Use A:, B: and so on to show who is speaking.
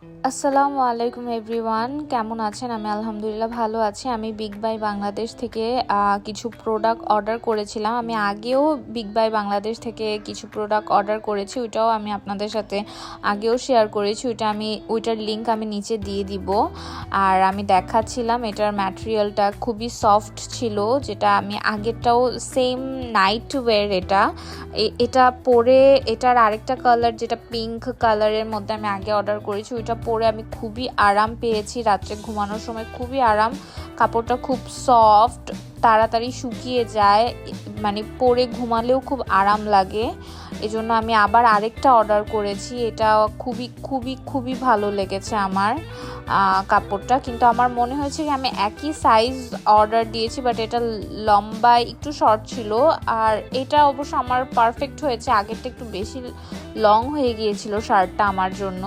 A: আসসালামু আলাইকুম এভরিওয়ান, কেমন আছেন? আমি আলহামদুলিল্লাহ ভালো আছি। আমি বিগ বাই বাংলাদেশ থেকে কিছু প্রোডাক্ট অর্ডার করেছিলাম। আমি আগেও বিগ বাই বাংলাদেশ থেকে কিছু প্রোডাক্ট অর্ডার করেছি, ওইটাও আমি আপনাদের সাথে আগেও শেয়ার করেছি। ওইটার লিঙ্ক আমি নিচে দিয়ে দিব। আর আমি দেখাচ্ছিলাম এটার ম্যাটেরিয়ালটা খুবই সফট ছিল, যেটা আমি আগেরটাও সেম নাইট ওয়্যার। এটা পরে এটার আরেকটা কালার যেটা পিঙ্ক কালারের মধ্যে আমি আগে অর্ডার করেছি, ওইটা পরে আমি খুবই আরাম পেয়েছি। রাত্রে ঘুমানোর সময় খুবই আরাম, কাপড়টা খুব সফট, তাড়াতাড়ি শুকিয়ে যায়, মানে পরে ঘুমালেও খুব আরাম লাগে। এজন্য আমি আবার আরেকটা অর্ডার করেছি। এটা খুবই খুবই খুবই ভালো লেগেছে আমার কাপড়টা। কিন্তু আমার মনে হয়েছে যে আমি একই সাইজ অর্ডার দিয়েছি, বাট এটা লম্বায় একটু শর্ট ছিল। আর এটা অবশ্য আমার পারফেক্ট হয়েছে, আগেরটা একটু বেশি লং হয়ে গিয়েছিল শার্টটা আমার জন্য।